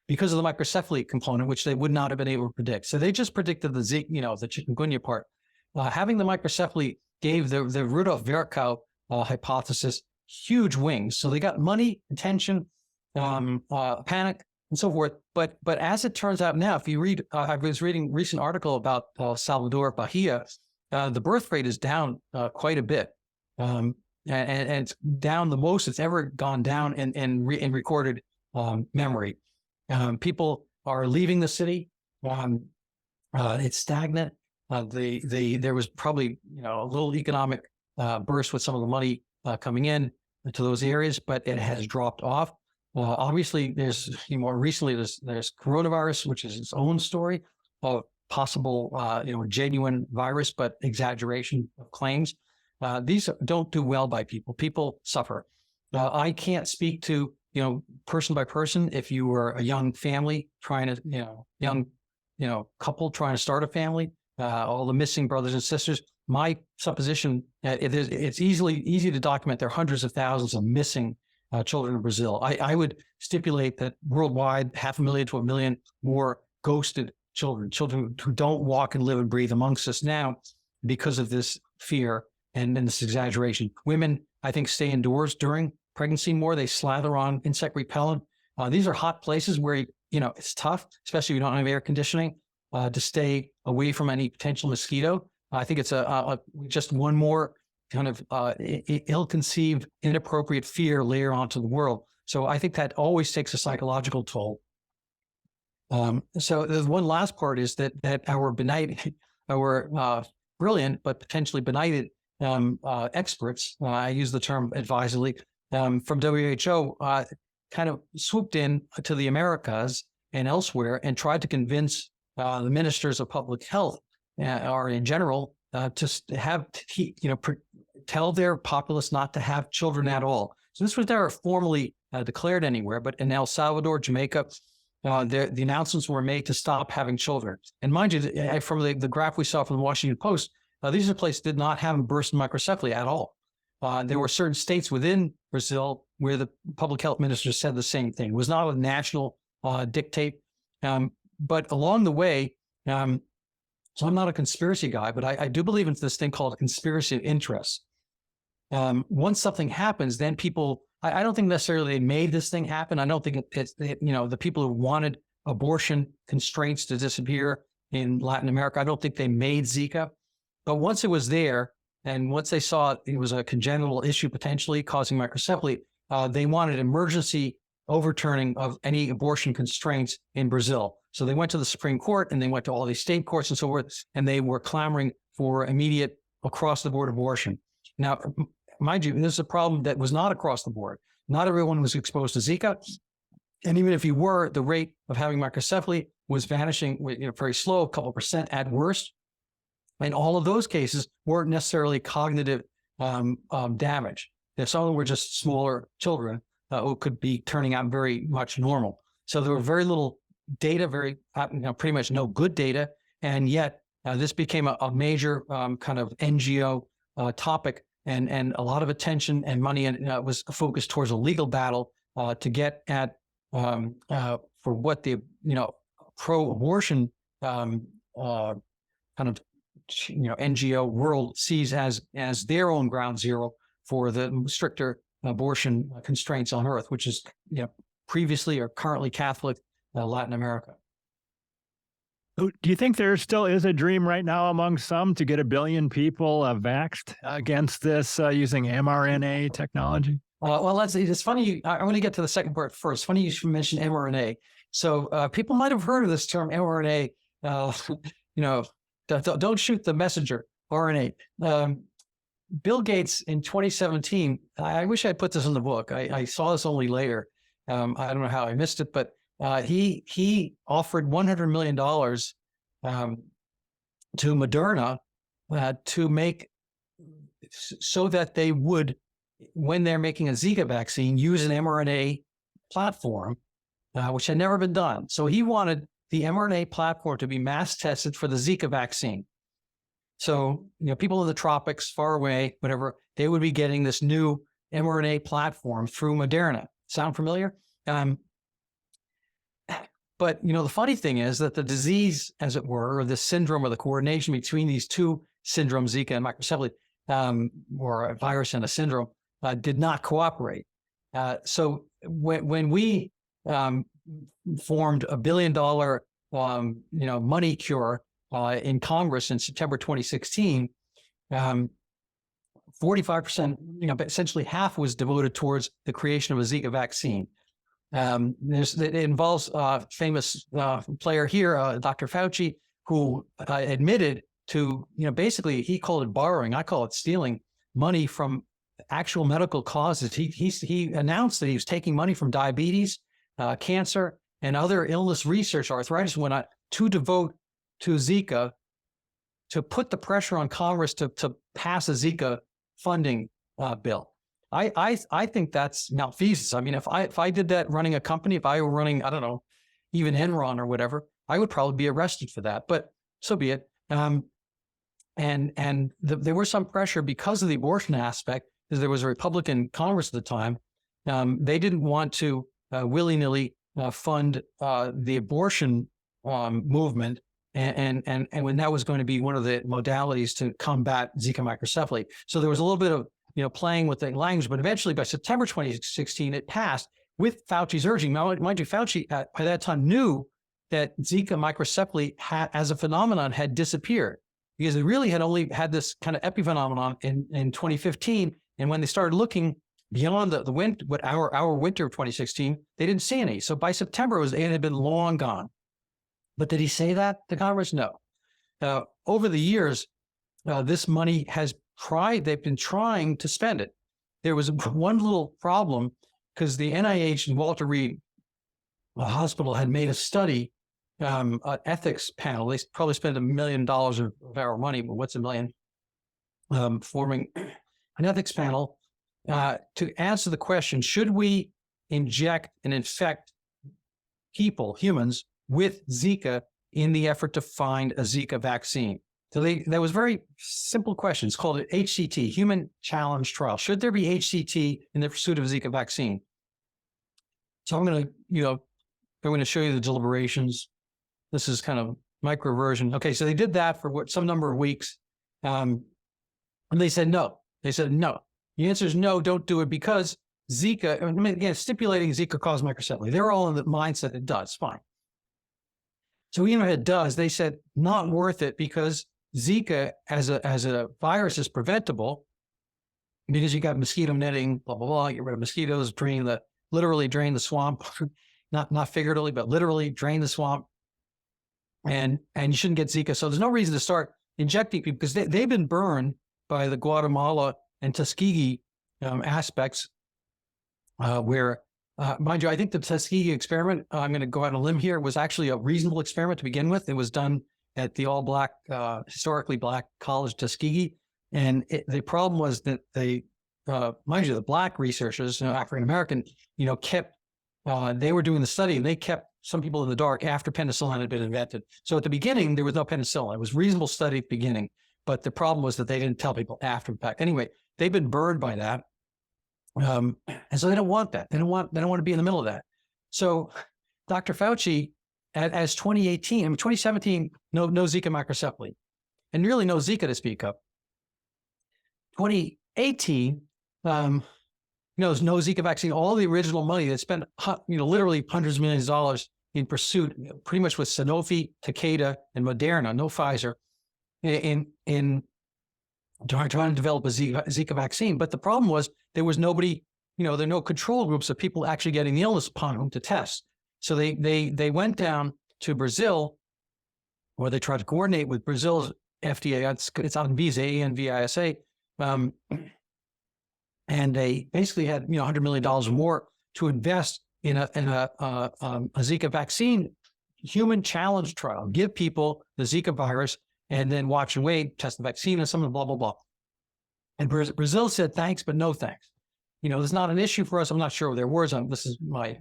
because of the microcephaly component, which they would not have been able to predict. So they just predicted the Zika, the chikungunya part. Having the microcephaly gave the Rudolf Virchow hypothesis huge wings. So they got money, attention, panic, and so forth. But as it turns out now, if you read, I was reading a recent article about Salvador Bahia. The birth rate is down quite a bit, and it's down the most it's ever gone down in recorded memory. People are leaving the city. It's stagnant. There was probably a little economic burst with some of the money coming in to those areas, but it has dropped off. Obviously, there's more recently there's coronavirus, which is its own story of possible genuine virus, but exaggeration of claims. These don't do well by people. People suffer. I can't speak to person by person. If you were a young family trying to young couple trying to start a family, all the missing brothers and sisters. My supposition, it's easy to document. There are hundreds of thousands of missing children in Brazil. I would stipulate that worldwide, 500,000 to 1 million more ghosted children who don't walk and live and breathe amongst us now because of this fear and this exaggeration. Women, I think, stay indoors during pregnancy more. They slather on insect repellent. These are hot places where it's tough, especially if you don't have air conditioning, to stay away from any potential mosquito. I think it's just one more kind of ill-conceived, inappropriate fear layer onto the world. So I think that always takes a psychological toll. So the one last part is that our benighted, our brilliant but potentially benighted experts, I use the term advisedly, from WHO, kind of swooped in to the Americas and elsewhere and tried to convince the ministers of public health or in general to have tell their populace not to have children at all. So this was never formally declared anywhere, but in El Salvador, Jamaica, the announcements were made to stop having children. And mind you, from the graph we saw from the Washington Post, these are places that did not have a burst in microcephaly at all. There were certain states within Brazil where the public health minister said the same thing. It was not a national dictate. But along the way, so I'm not a conspiracy guy, but I do believe in this thing called a conspiracy of interest. Once something happens, then people, I don't think necessarily they made this thing happen. I don't think it's the people who wanted abortion constraints to disappear in Latin America, I don't think they made Zika. But once it was there, and once they saw it was a congenital issue potentially causing microcephaly, they wanted emergency overturning of any abortion constraints in Brazil. So they went to the Supreme Court and they went to all these state courts and so forth, and they were clamoring for immediate across-the-board abortion. Now, mind you, this is a problem that was not across the board. Not everyone was exposed to Zika. And even if you were, the rate of having microcephaly was vanishing very slow, a couple percent at worst. And all of those cases weren't necessarily cognitive damage. Some of them were just smaller children who could be turning out very much normal. So there were very little data, pretty much no good data. And yet this became a major kind of NGO topic and a lot of attention and money was focused towards a legal battle to get at for what the pro-abortion kind of NGO world sees as their own ground zero for the stricter abortion constraints on Earth, which is previously or currently Catholic Latin America. Do you think there still is a dream right now among some to get 1 billion people vaxxed against this using mRNA technology? Well, it's funny. I want to get to the second part first. Funny you should mention mRNA. So people might have heard of this term mRNA. Don't shoot the messenger RNA. Bill Gates in 2017, I wish I put this in the book. I saw this only later. I don't know how I missed it, but he offered $100 million to Moderna to make so that they would, when they're making a Zika vaccine, use an mRNA platform, which had never been done. So he wanted the mRNA platform to be mass tested for the Zika vaccine. So, people in the tropics, far away, whatever, they would be getting this new mRNA platform through Moderna. Sound familiar? But, the funny thing is that the disease, as it were, or the syndrome or the coordination between these two syndromes, Zika and microcephaly, or a virus and a syndrome, did not cooperate. So when we formed a $1 billion, money cure in Congress in September 2016, 45%, essentially half was devoted towards the creation of a Zika vaccine. It involves a famous player here, Dr. Fauci, who admitted to, basically he called it borrowing. I call it stealing money from actual medical causes. He announced that he was taking money from diabetes, cancer, and other illness research, arthritis, and whatnot, to devote to Zika, to put the pressure on Congress to pass a Zika funding bill. I think that's malfeasance. I mean, if I did that running a company, if I were running, I don't know, even Enron or whatever, I would probably be arrested for that. But so be it. There was some pressure because of the abortion aspect, because there was a Republican Congress at the time. They didn't want to willy-nilly fund the abortion movement, and when that was going to be one of the modalities to combat Zika microcephaly. So there was a little bit of playing with the language, but eventually by September 2016, it passed with Fauci's urging. Now, mind you, Fauci by that time knew that Zika microcephaly as a phenomenon had disappeared, because it really had only had this kind of epiphenomenon in 2015. And when they started looking beyond the winter, our winter of 2016, they didn't see any. So by September, it had been long gone. But did he say that to Congress? No. Over the years, this money they've been trying to spend it. There was one little problem, because the NIH and Walter Reed Hospital had made a study, an ethics panel. They probably spent $1 million of our money, but what's $1 million? Forming an ethics panel to answer the question, should we inject and infect humans, with Zika in the effort to find a Zika vaccine? So that was very simple question. It's called an HCT, Human Challenge Trial. Should there be HCT in the pursuit of a Zika vaccine? So I'm going to show you the deliberations. This is kind of micro version. Okay, so they did that for some number of weeks. And they said no. They said no. The answer is no, don't do it, because Zika, again, stipulating Zika caused microcephaly. They're all in the mindset it does. Fine. So even if it does, they said not worth it, because Zika as a virus is preventable, because you got mosquito netting, blah, blah, blah, get rid of mosquitoes, literally drain the swamp, not figuratively, but literally drain the swamp. And you shouldn't get Zika. So there's no reason to start injecting people, because they've been burned by the Guatemala and Tuskegee aspects, where, mind you, I think the Tuskegee experiment, I'm going to go out on a limb here, was actually a reasonable experiment to begin with. It was done at the all-black, historically black college, Tuskegee. And the problem was that mind you, the black researchers, African-American, kept, they were doing the study, and they kept some people in the dark after penicillin had been invented. So at the beginning, there was no penicillin. It was a reasonable study at the beginning. But the problem was that they didn't tell people after the fact. Anyway, they've been burned by that. And so they don't want that. They don't want to be in the middle of that. So Dr. Fauci, as 2018, 2017, no Zika microcephaly, and really no Zika to speak of. 2018, no Zika vaccine. All the original money that spent, literally hundreds of millions of dollars in pursuit, pretty much with Sanofi, Takeda, and Moderna, no Pfizer, in trying to develop a Zika vaccine. But the problem was there was nobody, there are no control groups of people actually getting the illness upon whom to test. So they went down to Brazil, or they tried to coordinate with Brazil's FDA. It's on Visa, ANVISA. And they basically had, $100 million or more to invest in a Zika vaccine human challenge trial. Give people the Zika virus and then watch and wait, test the vaccine and some of the blah, blah, blah. And Brazil said, thanks, but no thanks. There's not an issue for us. I'm not sure what their words on. This is my,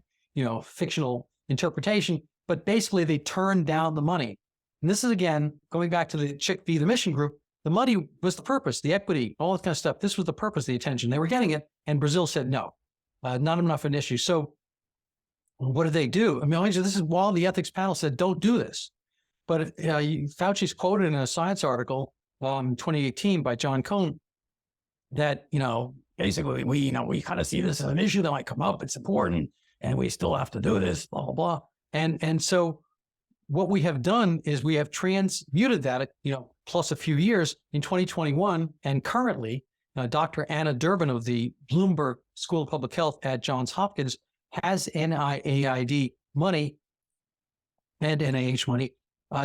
fictional interpretation, but basically they turned down the money. And this is, again, going back to the Chick v. the Mission Group. The money was the purpose, the equity, all that kind of stuff. This was the purpose, the attention. They were getting it, and Brazil said no, not enough an issue. So what did they do? I mean, this is while the ethics panel said, don't do this. But Fauci's quoted in a Science article in 2018 by John Cohn that, basically we kind of see this as an issue that might come up. It's important, and we still have to do this, blah, blah, blah. And so what we have done is we have transmuted that, plus a few years in 2021. And currently, Dr. Anna Durbin of the Bloomberg School of Public Health at Johns Hopkins has NIAID money and NIH money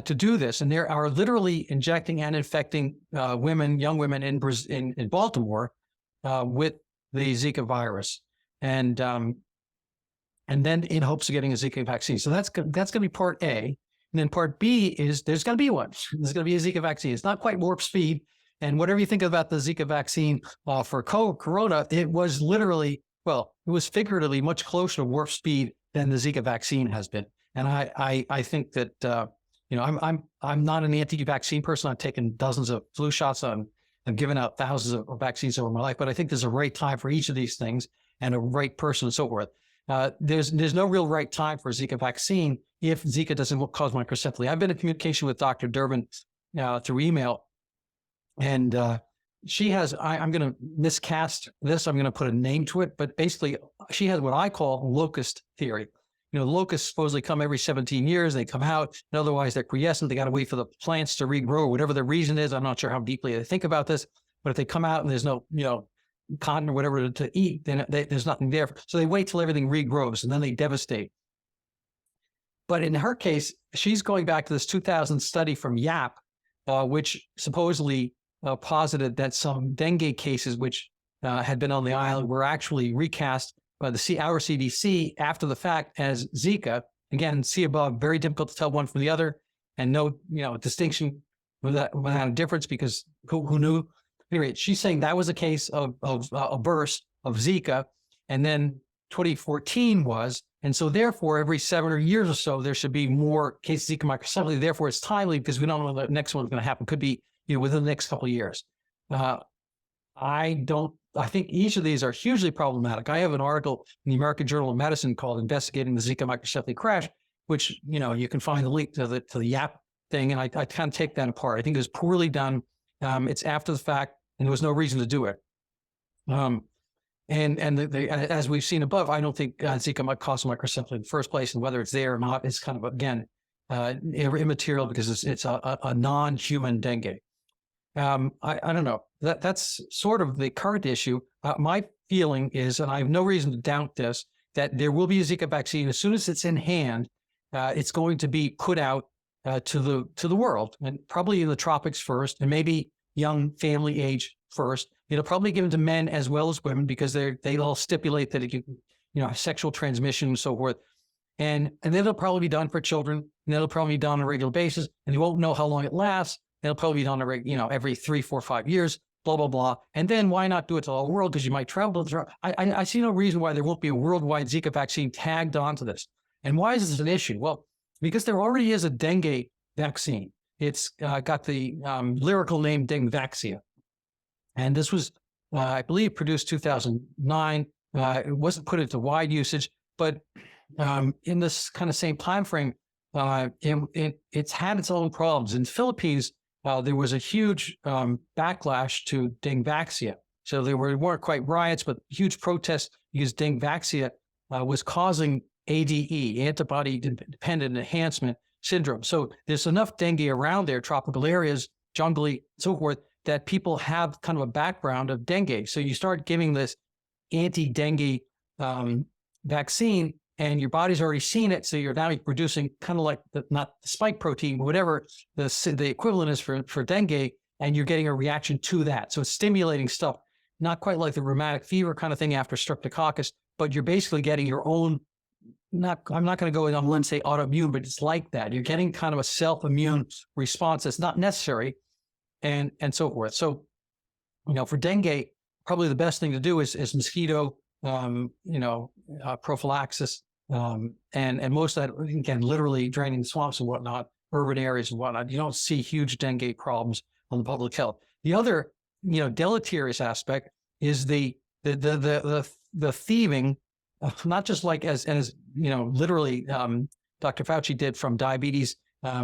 to do this. And they are literally injecting and infecting young women in Baltimore with the Zika virus. And then in hopes of getting a Zika vaccine. So that's going to be part A. And then part B is there's going to be one. There's going to be a Zika vaccine. It's not quite warp speed. And whatever you think about the Zika vaccine for Corona, it was literally, it was figuratively much closer to warp speed than the Zika vaccine has been. And I think that, I'm not an anti-vaccine person. I've taken dozens of flu shots. I've given out thousands of vaccines over my life. But I think there's a right time for each of these things and a right person and so forth. There's no real right time for a Zika vaccine if Zika doesn't cause microcephaly. I've been in communication with Dr. Durbin through email, and she has, I'm going to miscast this. I'm going to put a name to it, but basically she has what I call locust theory. Locusts supposedly come every 17 years. They come out, and otherwise they're quiescent. They got to wait for the plants to regrow, whatever the reason is. I'm not sure how deeply they think about this, but if they come out and there's no, cotton or whatever to eat, then there's nothing there. So they wait till everything regrows, and then they devastate. But in her case, she's going back to this 2000 study from YAP, which supposedly posited that some dengue cases which had been on the island were actually recast by our CDC after the fact as Zika. Again, see above, very difficult to tell one from the other, and no distinction without a difference, because who knew? Anyway, she's saying that was a case of a burst of Zika, and then 2014 was, and so therefore every 7 years or so there should be more cases of Zika microcephaly. Therefore, it's timely because we don't know when the next one's going to happen. Could be within the next couple of years. I think each of these are hugely problematic. I have an article in the American Journal of Medicine called "Investigating the Zika Microcephaly Crash," which you can find the link to the YAP thing, and I kind of take that apart. I think it was poorly done. It's after the fact, and there was no reason to do it. As we've seen above, I don't think Zika might cause microcephaly in the first place, and whether it's there or not is kind of, again, immaterial because it's a non-human dengue. I don't know. That's sort of the current issue. My feeling is, and I have no reason to doubt this, that there will be a Zika vaccine as soon as it's in hand. It's going to be put out to the world, and probably in the tropics first, and maybe young family age first. It'll probably be given to men as well as women because they all stipulate that it can, have sexual transmission and so forth. And then it'll probably be done for children, and it'll probably be done on a regular basis, and you won't know how long it lasts. It'll probably be done every 3, 4, 5 years, blah, blah, blah. And then why not do it to the whole world? Because you might travel. I see no reason why there won't be a worldwide Zika vaccine tagged onto this. And why is this an issue? Well, because there already is a dengue vaccine. It's got the lyrical name Dengvaxia. And this was, I believe, produced 2009. It wasn't put into wide usage, but in this kind of same time frame, it's had its own problems. In the Philippines, there was a huge backlash to Dengvaxia. So there weren't quite riots, but huge protests because Dengvaxia was causing ADE, antibody-dependent enhancement syndrome. So there's enough dengue around there, tropical areas, jungly, so forth, that people have kind of a background of dengue. So you start giving this anti-dengue vaccine, and your body's already seen it. So you're now producing kind of like not the spike protein, but whatever the equivalent is for dengue, and you're getting a reaction to that. So it's stimulating stuff, not quite like the rheumatic fever kind of thing after streptococcus, but you're basically getting your own I'm not going to go on a limb and say autoimmune, but it's like that. You're getting kind of a self-immune response that's not necessary, and so forth. So, for dengue, probably the best thing to do is mosquito, prophylaxis, and most of that, again, literally draining the swamps and whatnot, urban areas and whatnot. You don't see huge dengue problems on the public health. The other, deleterious aspect is the thieving, not just like as literally Dr. Fauci did from diabetes,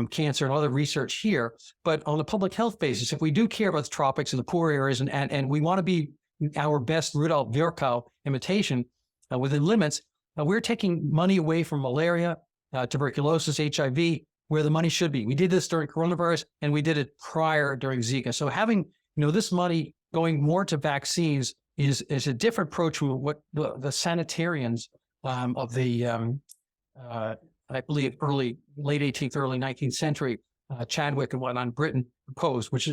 cancer, and other research here, but on a public health basis. If we do care about the tropics and the poor areas, and we want to be our best Rudolf Virchow imitation within limits, we're taking money away from malaria, tuberculosis, HIV, where the money should be. We did this during coronavirus, and we did it prior during Zika. So having this money going more to vaccines is a different approach from what the sanitarians of the I believe late 18th, early 19th century, Chadwick and whatnot in Britain proposed, which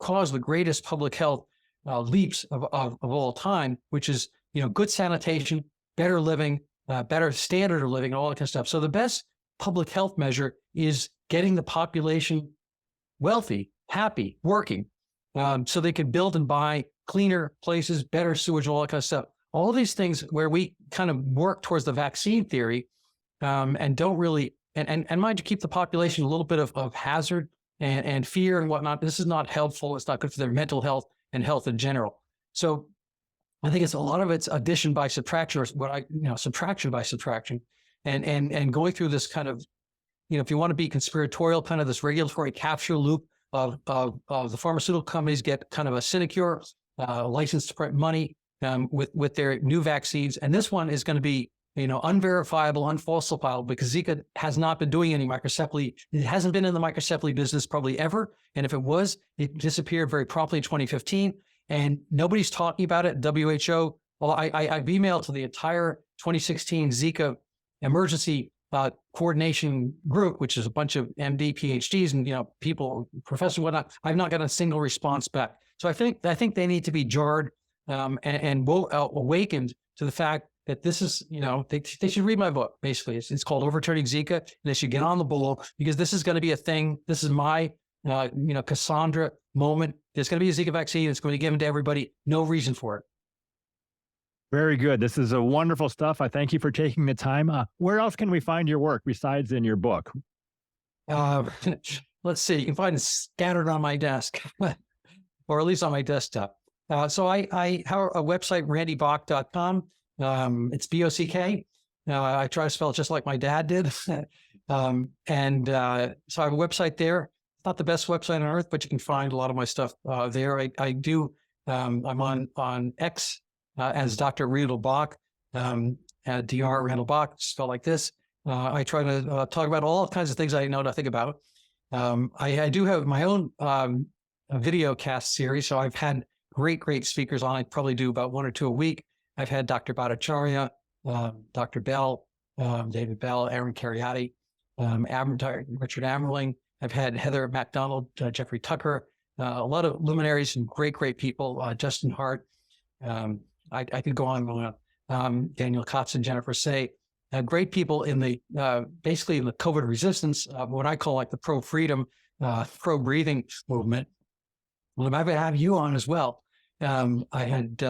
caused the greatest public health leaps of all time, which is good sanitation, better living, better standard of living, and all that kind of stuff. So the best public health measure is getting the population wealthy, happy, working, so they can build and buy cleaner places, better sewage, all that kind of stuff. All these things where we kind of work towards the vaccine theory, and don't really, and mind you, keep the population a little bit of hazard and fear and whatnot. This is not helpful. It's not good for their mental health and health in general. So I think it's a lot of it's addition by subtraction, or subtraction by subtraction, and going through this kind of, if you want to be conspiratorial, kind of this regulatory capture loop of the pharmaceutical companies get kind of a sinecure license to print money with their new vaccines, and this one is going to be unverifiable, unfalsifiable, because Zika has not been doing any microcephaly. It hasn't been in the microcephaly business probably ever. And if it was, it disappeared very promptly in 2015. And nobody's talking about it. WHO, well, I've emailed to the entire 2016 Zika emergency coordination group, which is a bunch of MD, PhDs, and people, professors, whatnot. I've not gotten a single response back. So I think they need to be jarred and awakened to the fact that this is, they should read my book, basically. It's called Overturning Zika, and they should get on the ball, because this is going to be a thing. This is my, Cassandra moment. There's going to be a Zika vaccine. It's going to be given to everybody. No reason for it. Very good. This is a wonderful stuff. I thank you for taking the time. Where else can we find your work besides in your book? Let's see. You can find it scattered on my desk, or at least on my desktop. So I have a website, randybock.com. It's B-O-C-K. I try to spell it just like my dad did. So I have a website there. It's not the best website on earth, but you can find a lot of my stuff there. I do, I'm on X as Dr. Randall Bock, Dr. Randall Bock, spelled like this. I try to talk about all kinds of things I know nothing about. I do have my own video cast series, so I've had great speakers on. I probably do about 1 or 2 a week. I've had Dr. Bhattacharya, Dr. Bell, David Bell, Aaron Cariati, Richard Amerling. I've had Heather MacDonald, Jeffrey Tucker, a lot of luminaries and great people, Justin Hart. I could go on and on. Daniel Kotz and Jennifer Say. Great people in the, basically in the COVID resistance, what I call like the pro-freedom, pro-breathing movement. Well, I'm happy to have you on as well. I had,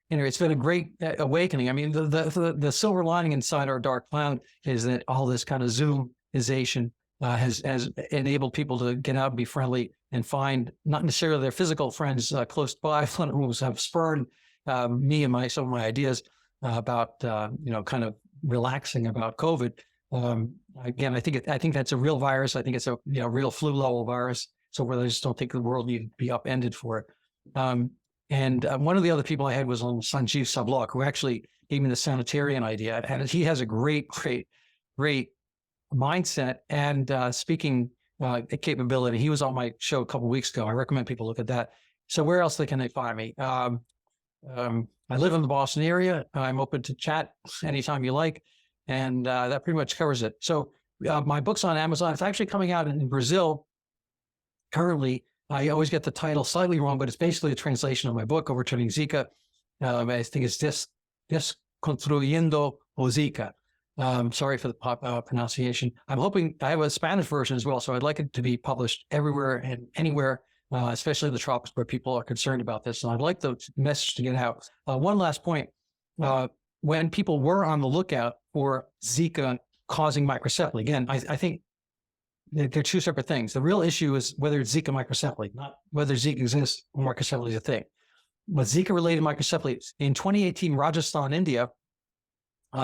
it's been a great awakening. I mean, the silver lining inside our dark cloud is that all this kind of Zoomization has enabled people to get out and be friendly and find not necessarily their physical friends close by, who have spurned me and some of my ideas about kind of relaxing about COVID. Again, I think that's a real virus. I think it's a real flu level virus. So where I just don't think the world needed to be upended for it. And one of the other people I had was on Sanjeev Sablok, who actually gave me the sanitarian idea. And he has a great mindset and speaking capability. He was on my show a couple of weeks ago. I recommend people look at that. So where else can they find me? I live in the Boston area. I'm open to chat anytime you like. And that pretty much covers it. So my book's on Amazon. It's actually coming out in Brazil currently. I always get the title slightly wrong, but it's basically a translation of my book, Overturning Zika. I think it's Desconstruyendo o Zika. Sorry for the pronunciation. I'm hoping I have a Spanish version as well, so I'd like it to be published everywhere and anywhere, especially the tropics where people are concerned about this. And I'd like the message to get out. One last point. When people were on the lookout for Zika causing microcephaly, again, I think they're two separate things. The real issue is whether it's Zika microcephaly, not whether Zika exists or microcephaly is a thing. But Zika-related microcephaly, in 2018, Rajasthan, India,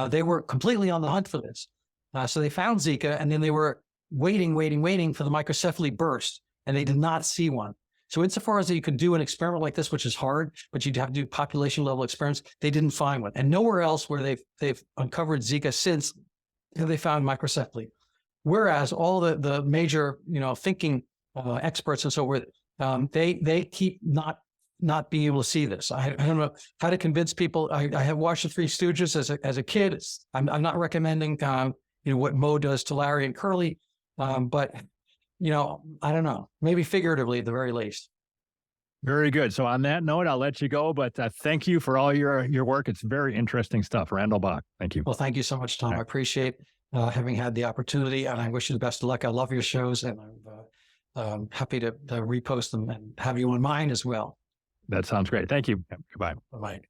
they were completely on the hunt for this. So they found Zika, and then they were waiting for the microcephaly burst, and they did not see one. So insofar as you could do an experiment like this, which is hard, but you'd have to do population level experiments, they didn't find one. And nowhere else where they've uncovered Zika since they found microcephaly. Whereas all the major, thinking experts and so forth, they keep not being able to see this. I don't know how to convince people. I have watched the Three Stooges as a kid. I'm not recommending what Moe does to Larry and Curly, but I don't know. Maybe figuratively at the very least. Very good. So on that note, I'll let you go. But thank you for all your work. It's very interesting stuff. Randall Bock. Thank you. Well, thank you so much, Tom. I appreciate having had the opportunity, and I wish you the best of luck. I love your shows, and I'm happy to repost them and have you on mine as well. That sounds great. Thank you. Goodbye. Bye-bye.